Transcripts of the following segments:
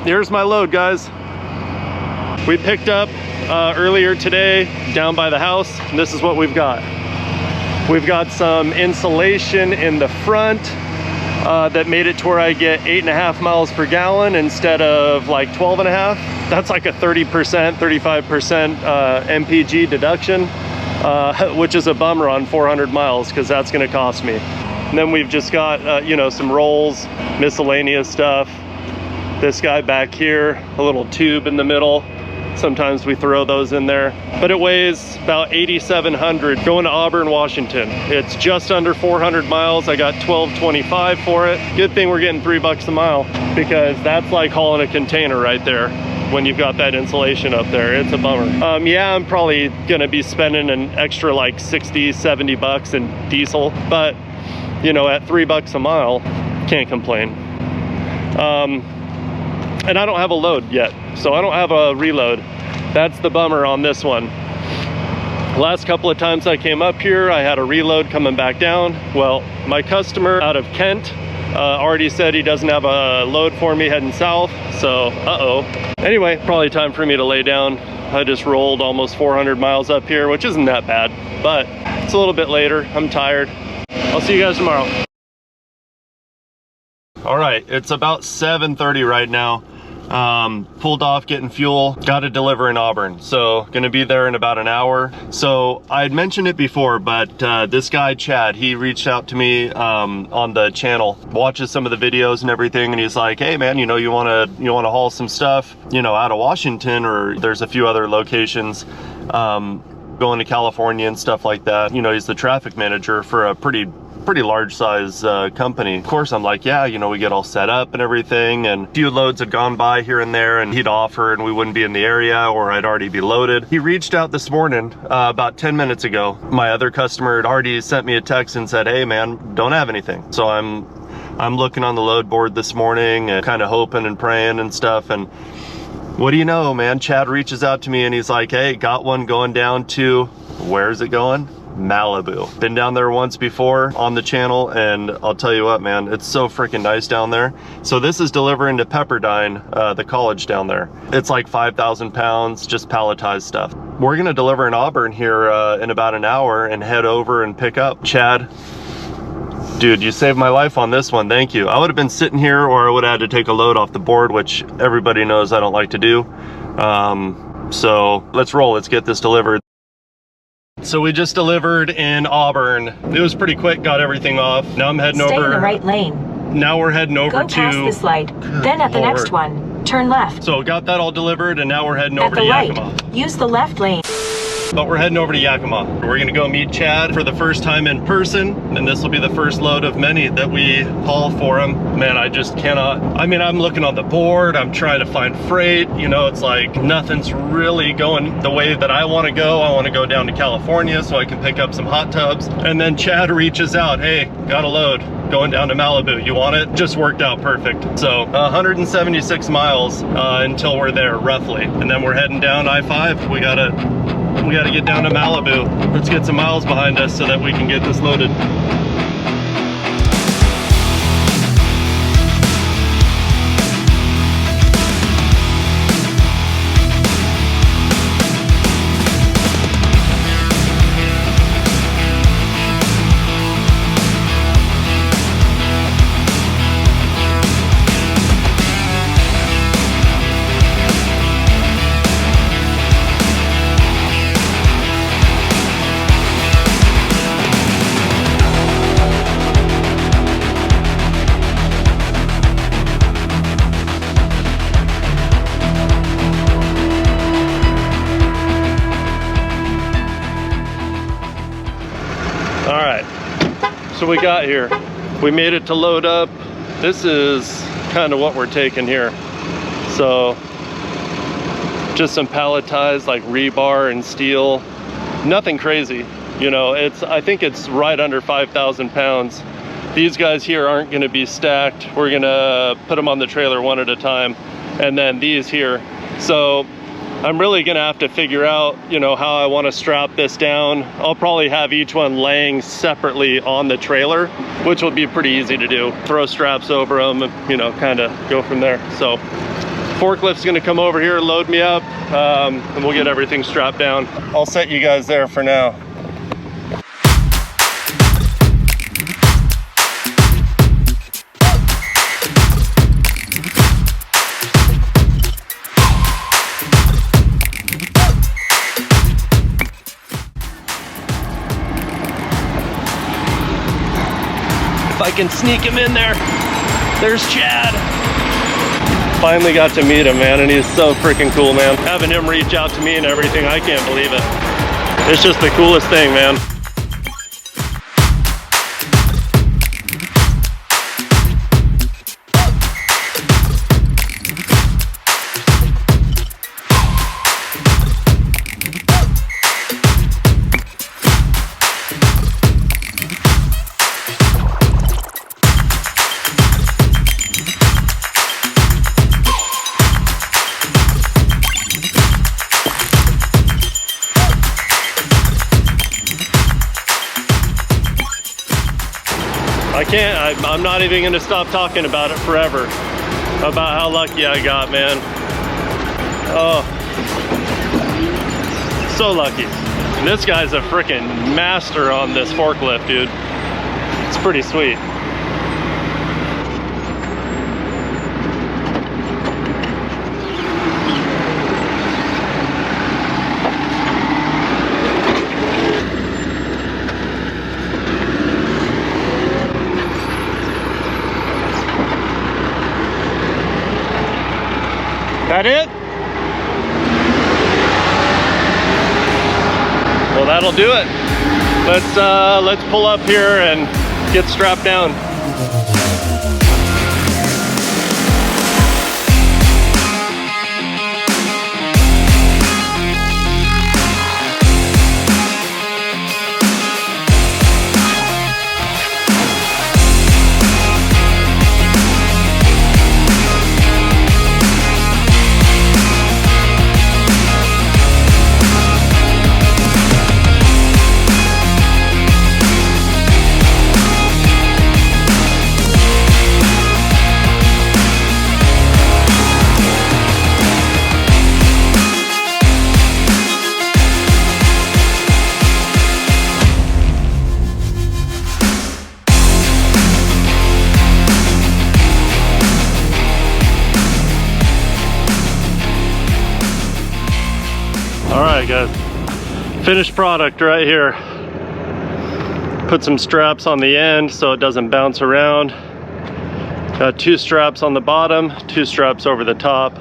here's my load, guys. We picked up earlier today down by the house. This is what we've got. We've got some insulation in the front that made it to where I get 8.5 miles per gallon instead of like 12.5. That's like a 30%, 35% MPG deduction, which is a bummer on 400 miles because that's going to cost me. And then we've just got, you know, some rolls, miscellaneous stuff. This guy back here, a little tube in the middle. Sometimes we throw those in there, but it weighs about 8,700 going to Auburn, Washington. It's just under 400 miles. I got $12.25 for it. Good thing we're getting $3 a mile because that's like hauling a container right there. When you've got that insulation up there, it's a bummer. Yeah, I'm probably gonna be spending an extra like 60, 70 bucks in diesel, but you know, at $3 a mile, can't complain. And I don't have a load yet, so I don't have a reload. That's the bummer on this one. Last couple of times I came up here, I had a reload coming back down. Well, my customer out of Kent already said he doesn't have a load for me heading south, so Anyway, probably time for me to lay down. I just rolled almost 400 miles up here, which isn't that bad, but it's a little bit later. I'm tired. I'll see you guys tomorrow. All right, it's about 7:30 right now. Pulled off getting fuel, got to deliver in Auburn, so gonna be there in about an hour. So I had mentioned it before, but this guy Chad, he reached out to me on the channel, watches some of the videos and everything, and he's like, hey man, you know, you want to haul some stuff, you know, out of Washington, or there's a few other locations going to California and stuff like that. You know, he's the traffic manager for a pretty large size company. Of course, I'm like, yeah, you know, we get all set up and everything, and a few loads had gone by here and there, and he'd offer and we wouldn't be in the area, or I'd already be loaded. He reached out this morning about 10 minutes ago. My other customer had already sent me a text and said, hey man, don't have anything. So I'm looking on the load board this morning and kind of hoping and praying and stuff, and what do you know, man, Chad reaches out to me and he's like, hey, got one going down to, where's it going? Malibu. Been down there once before on the channel, and I'll tell you what, man, it's so freaking nice down there. So this is delivering to Pepperdine, the college down there. It's like 5,000 pounds, just palletized stuff. We're gonna deliver in Auburn here in about an hour and head over and pick up. Chad, dude, you saved my life on this one, thank you. I would have been sitting here, or I would have had to take a load off the board, which everybody knows I don't like to do. So let's roll, let's get this delivered. So we just delivered in Auburn. It was pretty quick, got everything off. Now I'm heading over. Stay in the right lane. Now we're heading over Go past this light, then at the next one, turn left. So got that all delivered, and now we're heading over to Yakima. Use the left lane. But we're heading over to Yakima. We're gonna go meet Chad for the first time in person, and this will be the first load of many that we haul for him. Man, I just cannot. I mean, I'm looking on the board, I'm trying to find freight, you know, it's like nothing's really going the way that I wanna go. I wanna go down to California so I can pick up some hot tubs. And then Chad reaches out, hey, got a load going down to Malibu, you want it? Just worked out perfect. So 176 miles until we're there, roughly. And then we're heading down I-5. We gotta get down to Malibu. Let's get some miles behind us so that we can get this loaded. So we got here, we made it to load up. This is kind of what we're taking here. So just some palletized like rebar and steel, nothing crazy. You know, I think it's right under 5,000 pounds. These guys here aren't gonna be stacked. We're gonna put them on the trailer one at a time. And then these here. So I'm really gonna have to figure out, you know, how I wanna strap this down. I'll probably have each one laying separately on the trailer, which will be pretty easy to do. Throw straps over them, you know, kind of go from there. So Forklift's gonna come over here and load me up, and we'll get everything strapped down. I'll set you guys there for now. If I can sneak him in there. There's Chad. Finally got to meet him, man, and he's so freaking cool, man. Having him reach out to me and everything, I can't believe it. It's just the coolest thing, man. I'm not even gonna stop talking about it forever, about how lucky I got, man. Oh, so lucky. And this guy's a freaking master on this forklift, dude. It's pretty sweet. That it? Well, that'll do it. Let's pull up here and get strapped down. Alright guys, finished product right here. Put some straps on the end so it doesn't bounce around. Got 2 straps on the bottom, 2 straps over the top,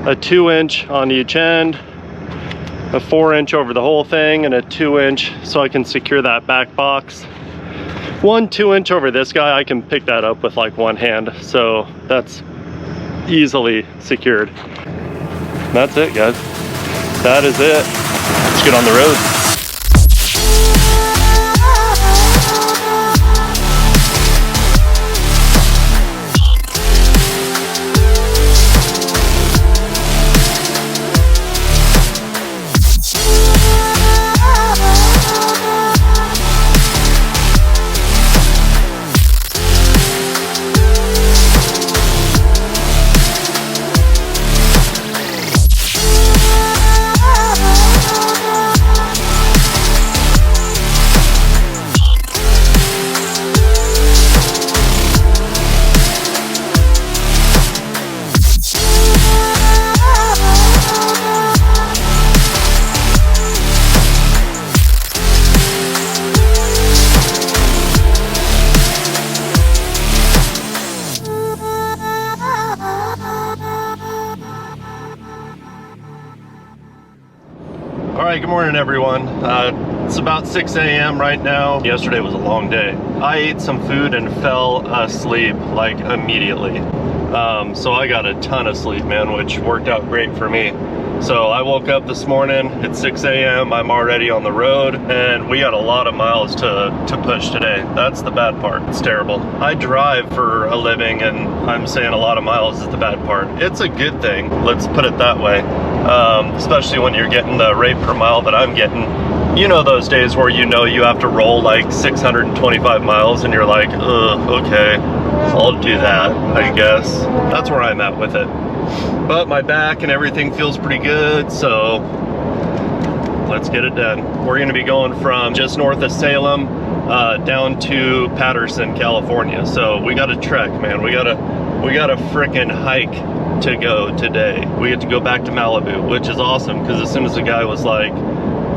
a 2-inch on each end, a 4-inch over the whole thing, and a 2-inch so I can secure that back box. 1 2-inch over this guy, I can pick that up with like one hand, so that's easily secured. That's it, guys. That is it. Let's get on the road. Alright, good morning everyone. It's about 6 a.m. right now. Yesterday was a long day. I ate some food and fell asleep like immediately. So I got a ton of sleep, man, which worked out great for me. So I woke up this morning, it's 6 a.m. I'm already on the road, and we got a lot of miles to push today. That's the bad part. It's terrible. I drive for a living, and I'm saying a lot of miles is the bad part. It's a good thing, let's put it that way. Especially when you're getting the rate per mile that I'm getting. You know those days where you know you have to roll like 625 miles and you're like, okay, I'll do that, I guess. That's where I'm at with it. but my back and everything feels pretty good, so let's get it done. We're gonna be going from just north of Salem down to Patterson, California. So we got a trek, man. We got a frickin' hike to go today. We get to go back to Malibu, which is awesome, because as soon as the guy was like,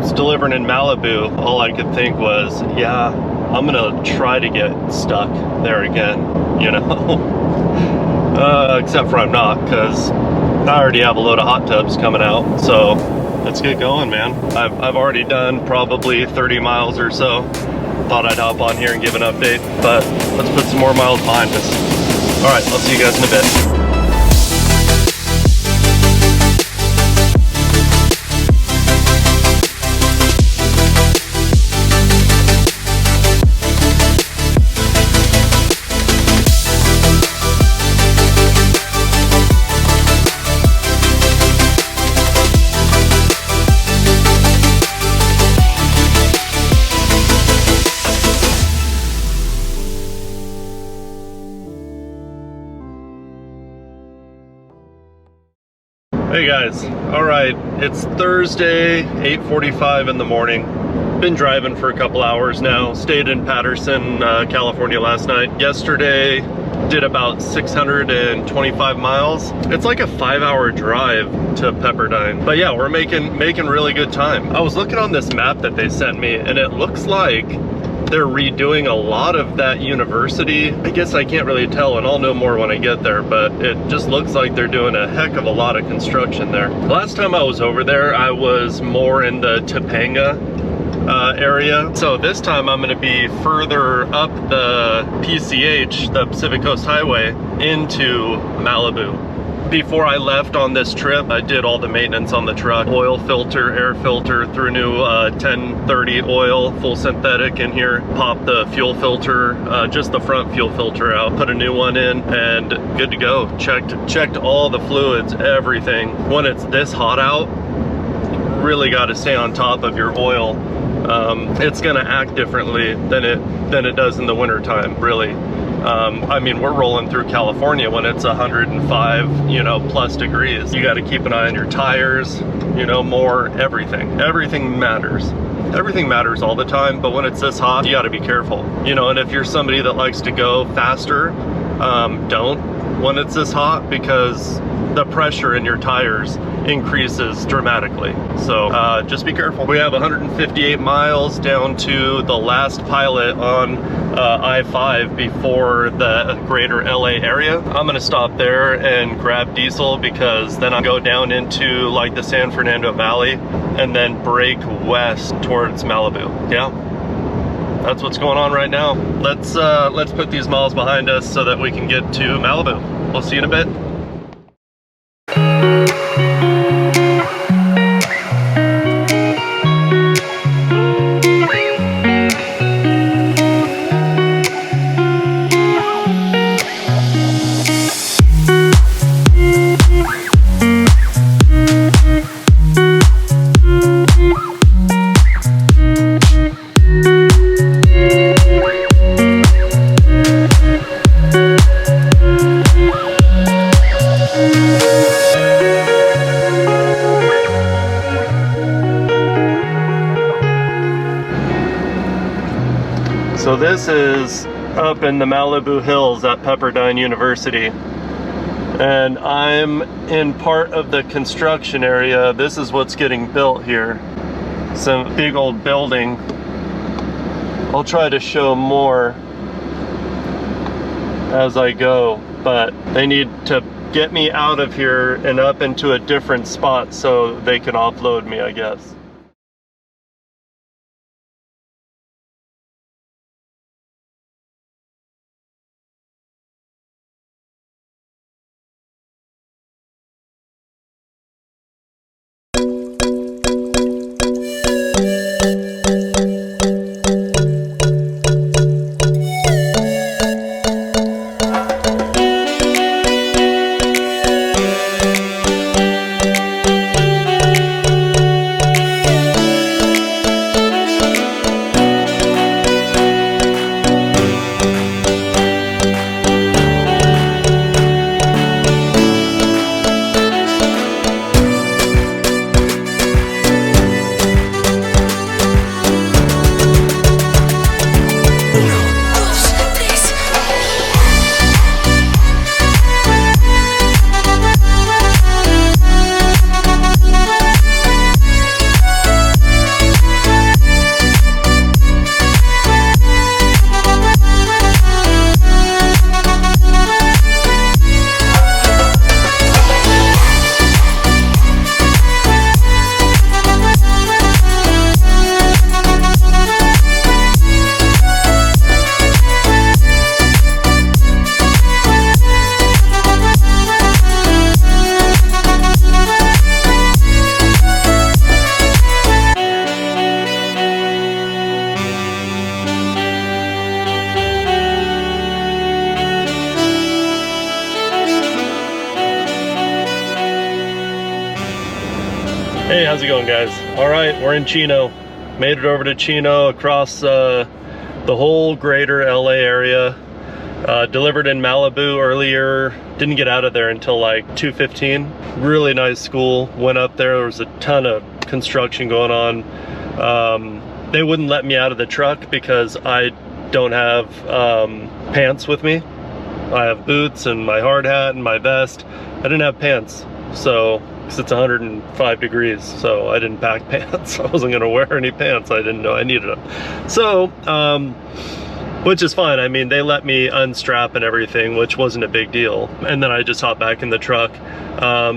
it's delivering in Malibu, all I could think was, yeah, I'm gonna try to get stuck there again, you know? Except for I'm not, because I already have a load of hot tubs coming out, so let's get going, man. I've already done probably 30 miles or so. Thought I'd hop on here and give an update, but let's put some more miles behind us. All right, I'll see you guys in a bit. Hey guys, all right, it's Thursday, 8:45 in the morning. Been driving for a couple hours now. Stayed in Patterson, California last night. Yesterday, did about 625 miles. It's like a 5-hour drive to Pepperdine. But yeah, we're making really good time. I was looking on this map that they sent me, and it looks like they're redoing a lot of that university. I guess I can't really tell, and I'll know more when I get there, but it just looks like they're doing a heck of a lot of construction there. Last time I was over there, I was more in the Topanga area. So this time I'm gonna be further up the PCH, the Pacific Coast Highway, into Malibu. Before I left on this trip, I did all the maintenance on the truck. Oil filter, air filter, threw new 1030 oil, full synthetic in here. Popped the fuel filter, just the front fuel filter out. Put a new one in and good to go. Checked all the fluids, everything. When it's this hot out, really got to stay on top of your oil. It's gonna act differently than it does in the winter time, really. I mean, we're rolling through California when it's 105, you know, plus degrees. You got to keep an eye on your tires, you know, more everything. Everything matters. Everything matters all the time, but when it's this hot, you got to be careful. You know, and if you're somebody that likes to go faster, don't when it's this hot, because the pressure in your tires increases dramatically. So just be careful. We have 158 miles down to the last pilot on I-5 before the greater LA area. I'm gonna stop there and grab diesel, because then I'll go down into like the San Fernando Valley and then break west towards Malibu. Yeah, that's what's going on right now. Let's put these miles behind us so that we can get to Malibu. We'll see you in a bit. So this is up in the Malibu Hills at Pepperdine University, and I'm in part of the construction area. This is what's getting built here. Some big old building. I'll try to show more as I go, but they need to get me out of here and up into a different spot so they can offload me, I guess. how's it going, guys? All right, we're in Chino. Made it over to Chino, across the whole greater LA area. Delivered in Malibu earlier. Didn't get out of there until like 2:15. Really nice school. Went up there. There was a ton of construction going on. They wouldn't let me out of the truck because I don't have pants with me. I have boots and my hard hat and my vest. I didn't have pants, so because it's 105 degrees, so I didn't pack pants. I wasn't gonna wear any pants. I didn't know I needed them. So, which is fine. I mean, they let me unstrap and everything, which wasn't a big deal. And then I just hopped back in the truck.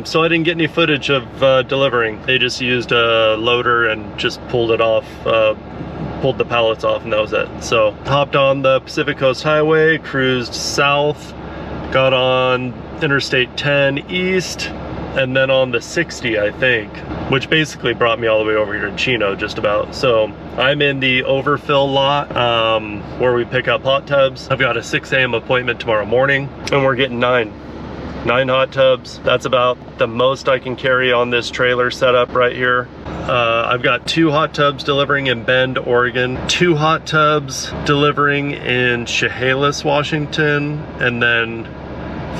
So I didn't get any footage of delivering. They just used a loader and just pulled it off, pulled the pallets off, and that was it. So hopped on the Pacific Coast Highway, cruised south, got on Interstate 10 east, and then on the 60, I think, which basically brought me all the way over here to Chino, just about. So I'm in the overfill lot where we pick up hot tubs. I've got a 6 a.m. appointment tomorrow morning, and we're getting 9 hot tubs. That's about the most I can carry on this trailer setup right here. I've got 2 hot tubs delivering in Bend, Oregon, 2 hot tubs delivering in Chehalis, Washington, and then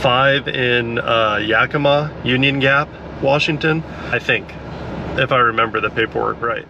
5 in Yakima, Union Gap, Washington, I think, if I remember the paperwork right.